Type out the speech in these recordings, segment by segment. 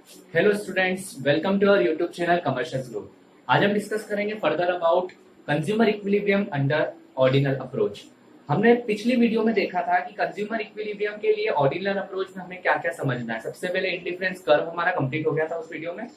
Hello students, welcome to our YouTube channel commercial growth. आज हम discuss करेंगे further about consumer equilibrium under ordinal approach. हमने पिछली video में देखा था कि कंज्यूमर इक्विलिब्रियम के लिए ऑर्डिनल अप्रोच में हमें क्या क्या समझना है। सबसे पहले इंडिफरेंस कर्व हमारा कंप्लीट हो गया था उस वीडियो में।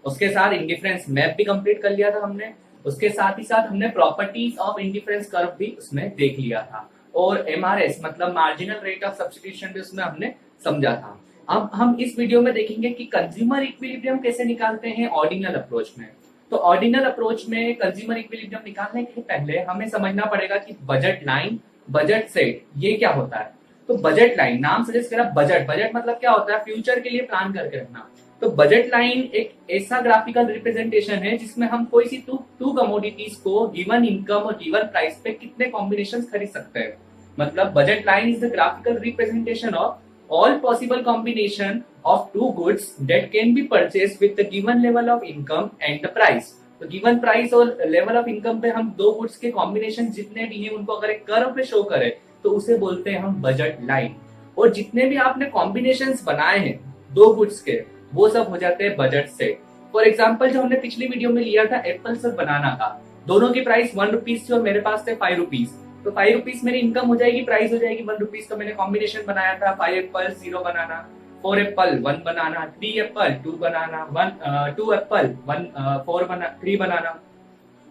उसके साथ इंडिफरेंस मैप भी कंप्लीट कर लिया था हमने। उसके साथ ही साथ हमने प्रॉपर्टीज ऑफ इंडिफरेंस कर्व भी उसमें देख लिया था, और एमआरएस मतलब मार्जिनल रेट ऑफ सब्स्टिट्यूशन भी उसमें हमने समझा था। अब हम इस वीडियो में देखेंगे कि कंज्यूमर इक्विलिब्रियम कैसे निकालते हैं ऑर्डिनल अप्रोच में। तो ऑर्डिनल अप्रोच में कंज्यूमर इक्विलिब्रियम निकालने के पहले हमें समझना पड़ेगा कि बजट लाइन, बजट सेट ये क्या होता है। तो बजट लाइन नाम सजेस्ट करा, बजट बजट मतलब क्या होता है, फ्यूचर के लिए प्लान करके रखना। तो बजट लाइन एक ऐसा ग्राफिकल रिप्रेजेंटेशन है जिसमें हम कोई सी टू कमोडिटीज को गिवन इनकम और गिवन प्राइस पे कितने कॉम्बिनेशन खरीद सकते हैं। मतलब budget line is the graphical representation of all possible combination of two goods that can be purchased with the given level of income and the price। तो given price और level of income पे हम दो goods के combination जितने भी हैं उनको अगर एक कर्व पे शो करें तो उसे बोलते हैं हम बजट लाइन। और जितने भी आपने कॉम्बिनेशंस बनाए हैं दो गुड्स के वो सब हो जाते हैं बजट सेट। फॉर एग्जाम्पल जो हमने पिछली वीडियो में लिया था एप्पल्स और बनाना का, दोनों की प्राइस 1 रुपीज थी और मेरे पास थे 5 रुपीज। तो 5 रुपीज मेरी इनकम हो जाएगी, प्राइस हो जाएगी 1 रुपीज। तो मैंने कॉम्बिनेशन बनाया था 5 एप्पल 0 बनाना, 4 एप्पल 1 बनाना, 3 एप्पल 2 बनाना, 2 एप्पल 3 बनाना,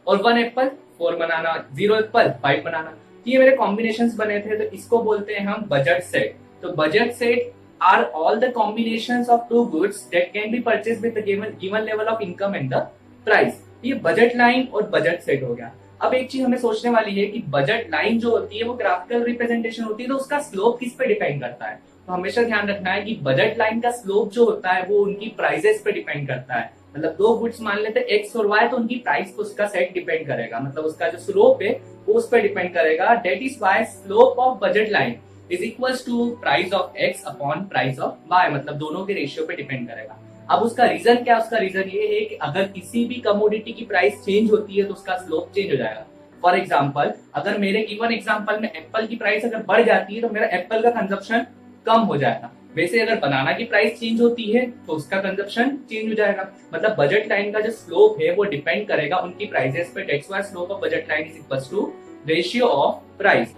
और 1 एप्पल 4 बनाना, 0 एप्पल 5 बनाना। ये मेरे कॉम्बिनेशंस बने थे, तो इसको बोलते हैं हम बजट सेट। तो budget set are all the combinations of two goods that can be purchase with the given level of income and the price. ये बजट लाइन और बजट सेट हो गया। अब एक चीज हमें सोचने वाली है कि बजट लाइन जो होती है वो ग्राफिकल रिप्रेजेंटेशन होती है, तो उसका स्लोप किस पे डिपेंड करता है। तो हमेशा ध्यान रखना है कि बजट लाइन का स्लोप जो होता है वो उनकी प्राइसेस पे डिपेंड करता है। मतलब दो गुड्स मान लेते हैं एक्स और वाई, तो उनकी प्राइस पे उसका सेट डिपेंड करेगा, मतलब उसका जो स्लोप है वो उस पर डिपेंड करेगा। That is why slope of budget line is equals to price of X upon price of Y, मतलब दोनों के रेशियो पे डिपेंड करेगा। अब उसका रीजन क्या, उसका रीजन ये है कि अगर किसी भी कमोडिटी की प्राइस चेंज होती है तो उसका स्लोप चेंज हो जाएगा। फॉर एग्जाम्पल अगर मेरे गिवन एग्जाम्पल में एप्पल की प्राइस अगर बढ़ जाती है तो मेरा एप्पल का कंजप्शन कम हो जाएगा। वैसे अगर बनाना की प्राइस चेंज होती है तो उसका कंजप्शन चेंज हो जाएगा। मतलब बजट लाइन का जो स्लोप है वो डिपेंड करेगा उनकी प्राइसेस पे। That's why slope of budget line is equals to ratio of price.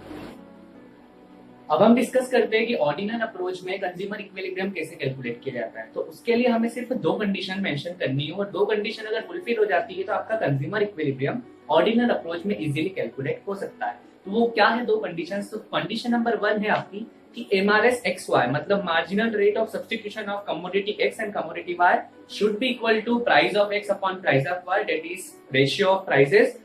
अब हम डिस्कस करते हैं कि ऑर्डिनल अप्रोच में कंज्यूमर इक्विलिब्रियम कैसे कैलकुलेट किया जाता है। तो उसके लिए हमें सिर्फ दो कंडीशन मेंशन करनी है, और दो कंडीशन अगर फुलफिल हो जाती है तो आपका कंज्यूमर इक्विलिब्रियम ऑर्डिनल अप्रोच में इजीली कैलकुलेट हो सकता है। तो वो क्या है दो कंडीशन। तो कंडीशन नंबर 1 है आपकी कि एमआरएस एक्स वाई मतलब marginal rate of substitution of commodity X and commodity Y should be equal to price of X upon price of Y, that is ratio of prices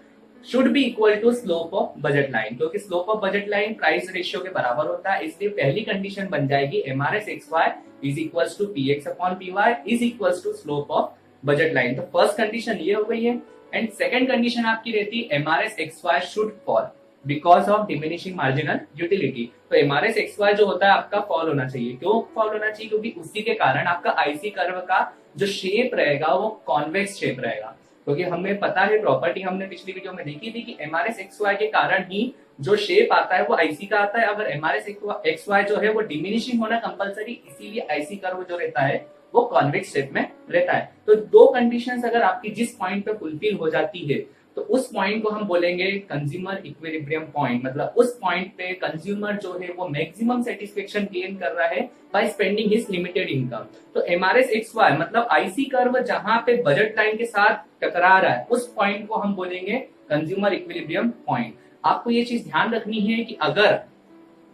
should be equal to slope of budget line. क्योंकि slope of budget line price ratio के बराबर होता है, इसलिए पहली condition बन जाएगी MRS X Y is equals to P X upon P Y is equals to slope of budget line. तो फर्स्ट कंडीशन ये हो गई है। एंड सेकंड कंडीशन आपकी रहती है MRS X why should fall because of diminishing marginal utility. तो MRS X Y जो होता है आपका फॉल होना चाहिए। क्यों फॉल होना चाहिए? क्योंकि उसी के कारण आपका आईसी कर्व का जो शेप रहेगा वो कॉन्वेक्स शेप रहेगा। क्योंकि हमें पता है, प्रॉपर्टी हमने पिछली वीडियो में देखी थी कि एमआरएस एक्स वाई के कारण ही जो शेप आता है वो आईसी का आता है। अगर एमआरएस एक्स वाई जो है वो डिमिनिशिंग होना कंपलसरी, इसीलिए आईसी कर्व जो रहता है वो कॉन्वेक्स शेप में रहता है। तो दो कंडीशंस अगर आपकी जिस पॉइंट पे फुलफिल हो जाती है तो उस पॉइंट को हम बोलेंगे कंज्यूमर इक्विलिब्रियम पॉइंट। मतलब उस पॉइंट पे कंज्यूमर जो है वो मैक्सिमम सेटिस्फेक्शन गेन कर रहा है by spending his limited income. तो एमआरएस एक्स वाई मतलब आईसी कर्व जहां पे बजट लाइन के साथ टकरा रहा है उस पॉइंट को हम बोलेंगे कंज्यूमर इक्विलिब्रियम पॉइंट। आपको ये चीज ध्यान रखनी है कि अगर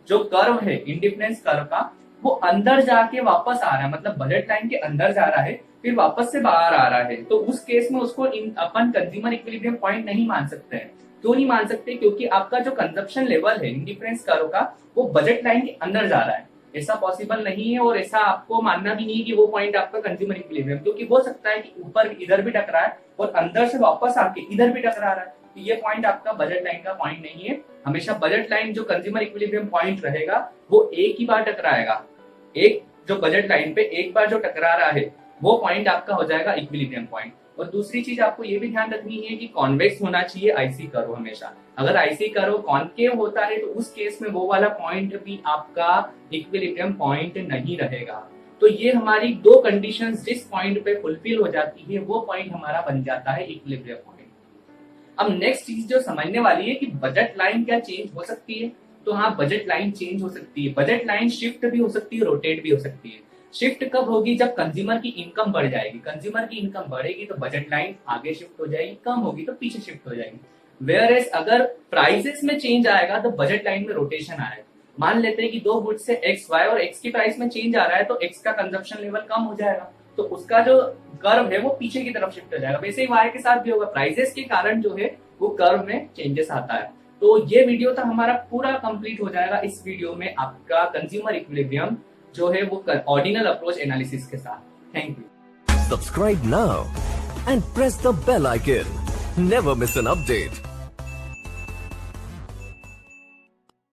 जो कर्व है इंडिफरेंस कर्व का वो अंदर जाके वापस आ रहा है, मतलब बजट लाइन के अंदर जा रहा है फिर वापस से बाहर आ रहा है, तो उस केस में उसको अपन कंज्यूमर इक्विलिब्रियम पॉइंट नहीं मान सकते हैं। क्यों नहीं मान सकते? क्योंकि आपका जो कंजप्शन लेवल है इंडिफरेंस कर्व का वो बजट लाइन के अंदर जा रहा है। ऐसा पॉसिबल नहीं है, और ऐसा आपको मानना भी नहीं है कि वो पॉइंट आपका कंज्यूमर इक्विलिब्रियम, क्योंकि हो सकता है कि ऊपर इधर भी टकरा है और अंदर से वापस आके इधर भी टकरा रहा है। तो ये पॉइंट आपका बजट लाइन का पॉइंट नहीं है। हमेशा बजट लाइन जो कंज्यूमर इक्विलिब्रियम पॉइंट रहेगा वो एक ही बार टकराएगा। एक जो बजट लाइन पे एक बार जो टकरा रहा है वो पॉइंट आपका हो जाएगा इक्विलिब्रियम पॉइंट। और दूसरी चीज आपको ये भी ध्यान रखनी है कि कॉन्वेक्स होना चाहिए आईसी कर्व हमेशा। अगर आईसी कर्व कॉन्केव होता है तो उस केस में वो वाला पॉइंट भी आपका इक्विलिब्रियम पॉइंट नहीं रहेगा। तो ये हमारी दो कंडीशंस जिस पॉइंट पे फुलफिल हो जाती है वो पॉइंट हमारा बन जाता है इक्विलिब्रियम पॉइंट। अब नेक्स्ट चीज जो समझने वाली है कि बजट लाइन क्या चेंज हो सकती है। तो हाँ, बजट लाइन चेंज हो सकती है। बजट लाइन शिफ्ट भी हो सकती है, रोटेट भी हो सकती है। शिफ्ट कब होगी? जब कंज्यूमर की इनकम बढ़ जाएगी। कंज्यूमर की इनकम बढ़ेगी तो बजट लाइन आगे शिफ्ट हो जाएगी, कम होगी तो पीछे शिफ्ट हो जाएगी। वेयर एज अगर प्राइसेस में चेंज आएगा तो बजट लाइन में रोटेशन आएगा। मान लेते हैं कि दो गुड्स से एक्स वाई और एक्स की प्राइस में चेंज आ रहा है तो एक्स का कंजप्शन लेवल कम हो जाएगा, तो उसका जो कर्व है वो पीछे की तरफ शिफ्ट हो जाएगा। वैसे ही वाई के साथ भी होगा, प्राइसेस के कारण जो है वो कर्व में चेंजेस आता है। तो ये वीडियो तो हमारा पूरा कंप्लीट हो जाएगा। इस वीडियो में आपका कंज्यूमर इक्विलिब्रियम जो है वो ऑर्डिनल अप्रोच एनालिसिस के साथ। Thank you. Subscribe now and press the bell icon. Never miss an update.